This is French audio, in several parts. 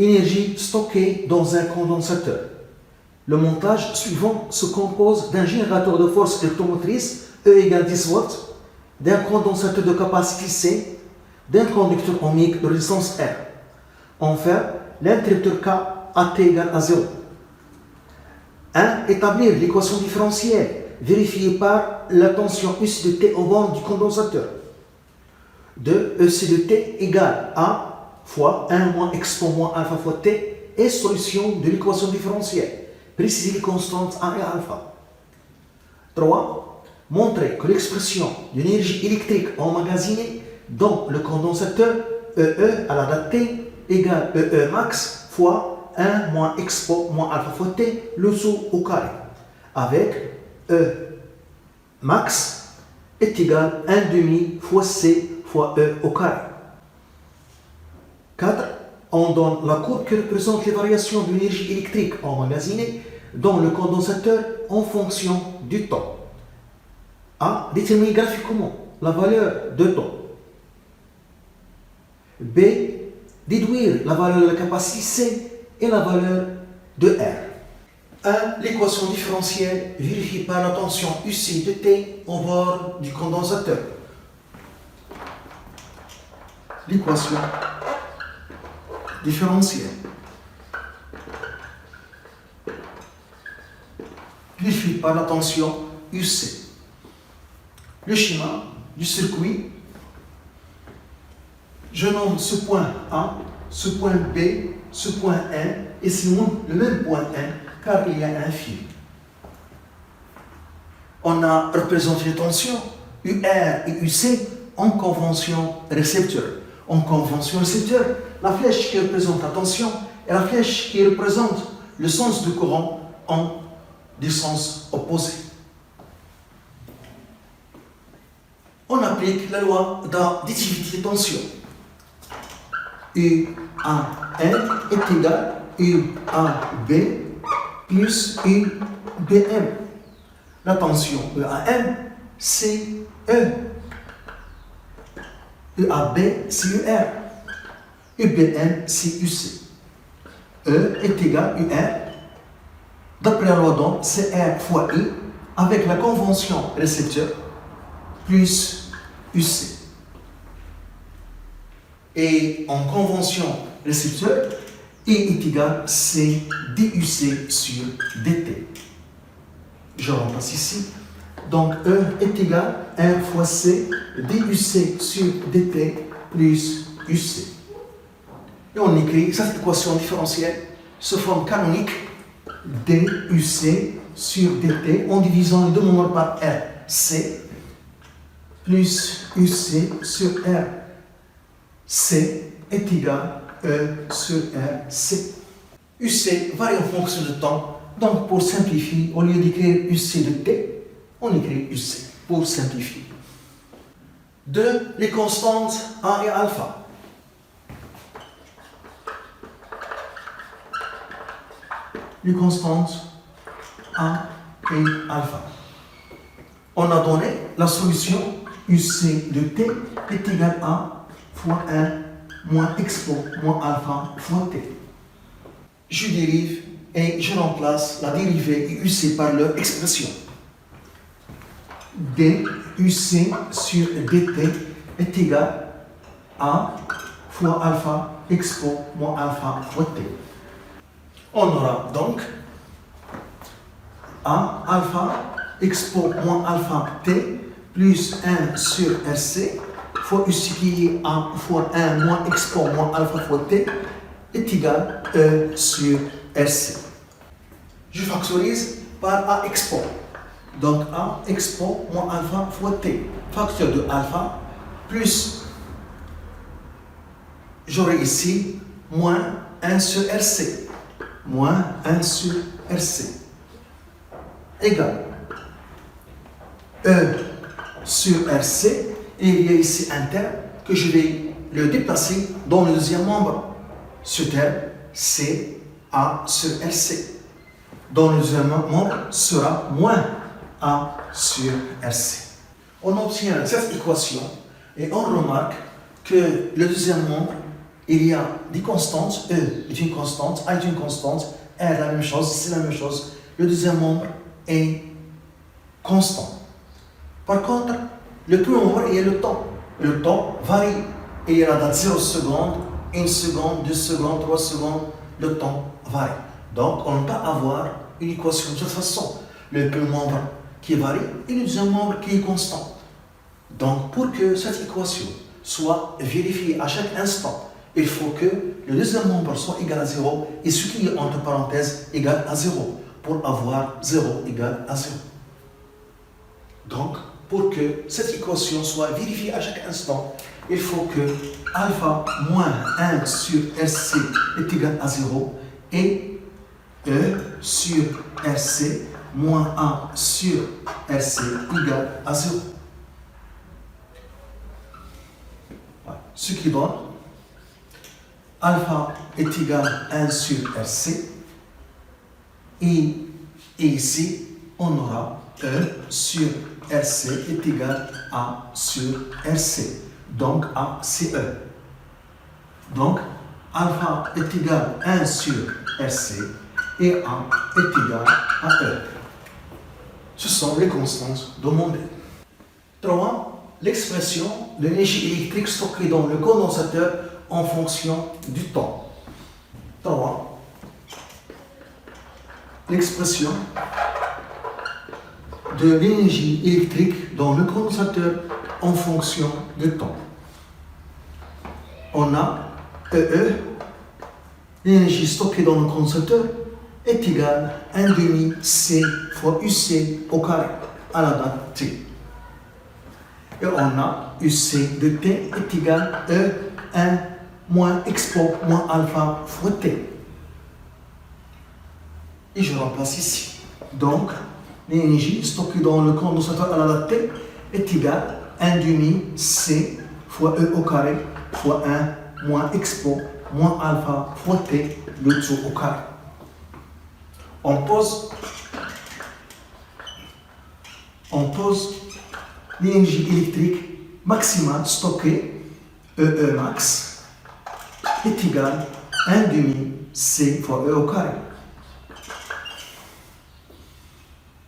énergie stockée dans un condensateur. Le montage suivant se compose d'un générateur de force électromotrice E égale 10 watts, d'un condensateur de capacité C, d'un conducteur ohmique de résistance R. Enfin, l'interrupteur K à T égale à 0. 1. Établir l'équation différentielle vérifiée par la tension EC de T aux bornes du condensateur. 2. EC de T égale A fois 1 moins expo moins alpha fois T est solution de l'équation différentielle. Préciser les constantes A et alpha. 3. Montrer que l'expression d'une énergie électrique emmagasinée dans le condensateur EE à la date T égale EE max fois 1 moins expo moins alpha fois T, le saut au carré, avec E max est égal à 1 demi fois C fois E au carré. 4. On donne la courbe qui représente les variations de l'énergie électrique emmagasinée dans le condensateur en fonction du temps. A. Déterminer graphiquement la valeur de temps. B. Déduire la valeur de la capacité C et la valeur de R. 1. L'équation différentielle vérifiée par la tension UC de T au bord du condensateur. L'équation différentielle vérifiée par la tension UC. Le schéma du circuit, je nomme ce point A, ce point B, ce point 1 et c'est le même point 1 car il y a un fil. On a représenté les tensions UR et UC en convention récepteur. En convention récepteur, la flèche qui représente la tension et la flèche qui représente le sens du courant en des sens opposés. On applique la loi d'additivité des tensions. U A N est égal à U A B plus U B M. La tension E A M, c'est E. U A B, c'est U R. U B M, c'est U C. E est égal à U R. D'après la loi d'Ohm, c'est R fois I avec la convention récepteur plus UC. Et en convention récepteur, I est égal à C DUC sur DT. Je remplace ici. Donc E est égal à R fois C DUC sur DT plus UC. Et on écrit cette équation différentielle sous forme canonique DUC sur DT en divisant les deux nombres par R, C plus UC sur R. C est égal à E sur R, C. UC varie en fonction du temps. Donc, pour simplifier, au lieu d'écrire UC de T, on écrit UC pour simplifier. 2. Les constantes A et alpha. Les constantes A et alpha. On a donné la solution UC de T est égal à fois 1 moins expo moins alpha fois T. Je dérive et je remplace la dérivée et UC par leur expression. DUC sur DT est égal à fois alpha expo moins alpha fois T. On aura donc A alpha expo moins alpha T plus 1 sur RC fois UC qui est A fois 1 moins expo moins alpha fois T est égal à E sur RC. Je factorise par A expo. Donc A expo moins alpha fois T. Facteur de alpha plus, j'aurai ici moins 1 sur RC. Moins 1 sur RC. Égal E sur RC. Et il y a ici un terme que je vais le déplacer dans le deuxième membre. Ce terme, c'est A sur RC. Dans le deuxième membre sera moins A sur RC. On obtient cette équation et on remarque que le deuxième membre il y a des constantes, E est une constante, A est une constante, R la même chose, c'est la même chose. Le deuxième membre est constant. Par contre, le premier membre, il y a le temps. Le temps varie. Et il y a la date 0 secondes, 1 seconde, 2 secondes, 3 secondes. Le temps varie. Donc, on ne peut pas avoir une équation de cette façon. Le premier membre qui varie et le deuxième membre qui est constant. Donc, pour que cette équation soit vérifiée à chaque instant, il faut que le deuxième membre soit égal à 0 et ce qui est entre parenthèses égal à 0 pour avoir 0 égal à 0. Donc, pour que cette équation soit vérifiée à chaque instant, il faut que alpha moins 1 sur RC est égal à 0 et E sur RC moins 1 sur RC égale à 0. Ce qui donne alpha est égal à 1 sur RC et ici on aura E sur RC est égal à sur RC. Donc A c'est E. Donc alpha est égal à 1 sur RC et A est égal à E. Ce sont les constantes demandées. 3. L'expression de l'énergie électrique stockée dans le condensateur en fonction du temps. 3. L'expression de l'énergie électrique dans le condensateur en fonction du temps. On a EE, l'énergie stockée dans le condensateur, est égale à 1 demi C fois UC au carré à la date T. Et on a UC de T est égal à E1 moins expo moins alpha fois T. Et je remplace ici. Donc, l'énergie stockée dans le condensateur à la date T est égale à 1 demi C fois E au carré fois 1 moins expo moins alpha fois T, le tout au carré. On pose l'énergie électrique maximale stockée, EE max, est égale à 1 demi C fois E au carré.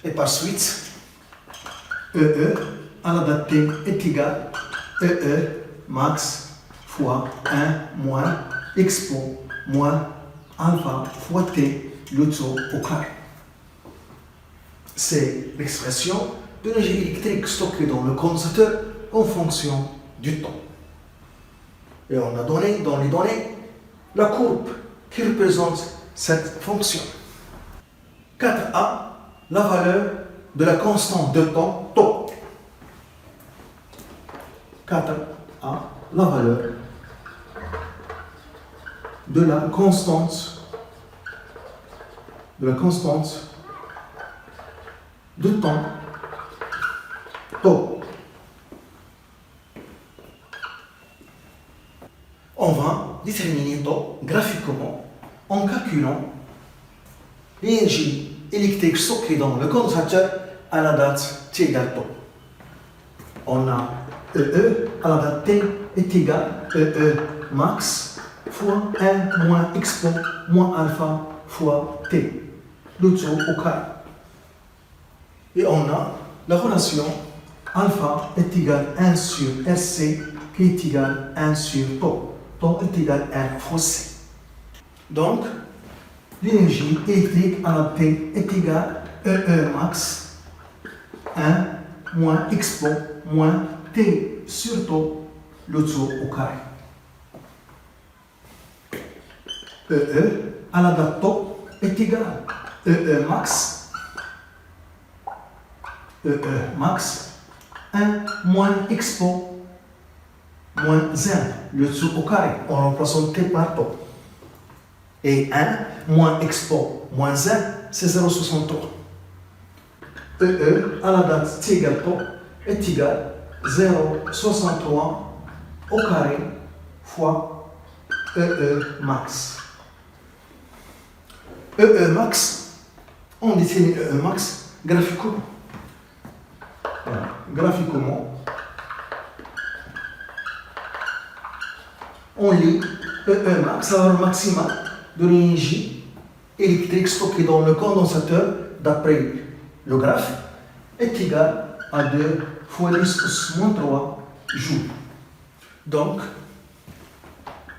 Et par suite, EE à la date T est égal à EE max fois 1 moins expo moins alpha fois T, le tout au carré. C'est l'expression de l'énergie électrique stockée dans le condensateur en fonction du temps. Et on a donné dans les données la courbe qui représente cette fonction. 4A, la valeur de la constante de temps tau. 4A, la valeur de la constante de temps tau. On va déterminer tau graphiquement en calculant l'énergie électrique stockée dans le condensateur à la date T égale tau. On a EE à la date T est égal à EE max fois 1 moins expo moins alpha fois T, le tout au carré. Et on a la relation alpha est égal à 1 sur RC qui est égal à 1 sur tau. Tau est égal à R fois C. Donc, l'énergie électrique à la T est égale à EE max 1 moins expo moins T sur tau, le tout au carré. EE à la date tau est égal à EE max 1 moins expo moins 1, le tout au carré, en remplaçant T par tau. Et 1 moins expo moins 1, c'est 0,63. EE à la date T égale tau est égal à 0,63 au carré fois EE max. EE max, on définit EE max graphiquement. Voilà. Graphiquement, on lit EE max, la valeur maximale de l'énergie électrique stockée dans le condensateur d'après le graphe est égal à 2 fois 10 pouce moins 3 joules. Donc,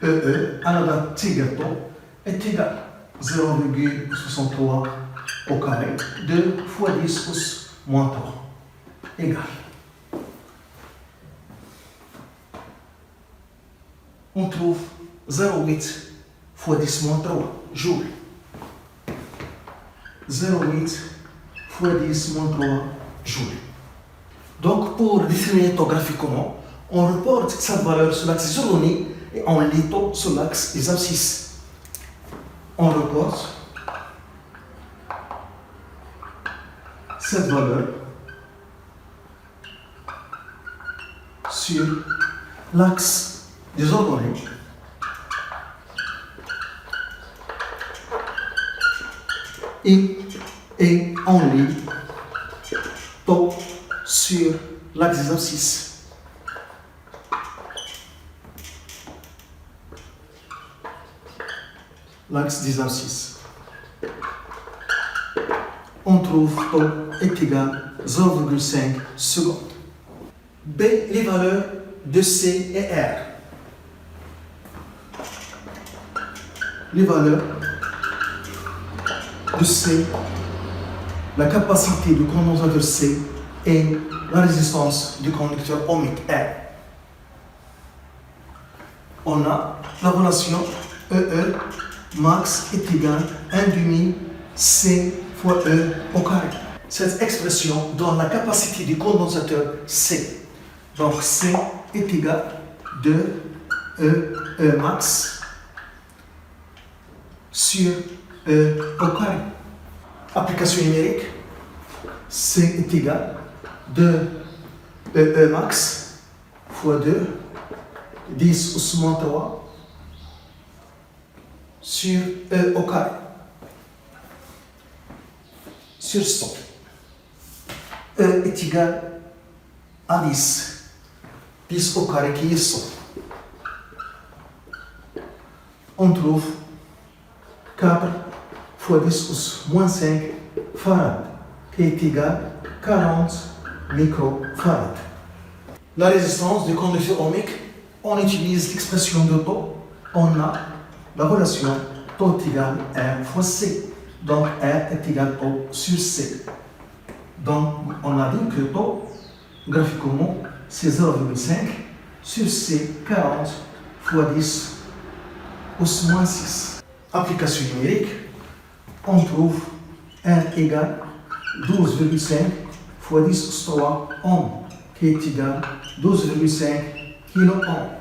EE à la date T est égal à 0,63 au carré, 2 fois 10 pouce moins 3 égal. On trouve 0,8 fois 10 moins 3 joules. 0,8 fois 10 moins 3 joules. Donc, pour déterminer tout graphiquement, on reporte cette valeur sur l'axe isotonie et on lit tout sur l'axe des abscisses. On reporte cette valeur sur l'axe des ordonnées et on lit tout sur l'axe des abscisses. L'axe des abscisses. On trouve τ est égal à 0,5 secondes. B, les valeurs de C et R. Les valeurs de C, la capacité du condensateur C et la résistance du conducteur ohmique R. On a la relation EE max est égal à 1,5 C fois E au carré. Cette expression donne la capacité du condensateur C. Donc C est égal à 2 E max sur E au carré. Application numérique, C est égal à 2 E max fois 2, 10 au moins 3 sur E au carré, sur 100. E est égal à 10. 10 au carré qui est 100. On trouve 4 fois 10 moins 5 farad, qui est égal à 40 microfarad. La résistance du conducteur ohmique, on utilise l'expression de τ. On a la relation τ est égal à R fois C. Donc R est égal à τ sur C. Donc on a dit que τ, graphiquement, c'est 0,5 sur C, 40 fois 10 au moins 6. Application numérique, on trouve R égale 12,5 fois 10 au 3 ohm, qui est égal à 12,5 kilo ohm.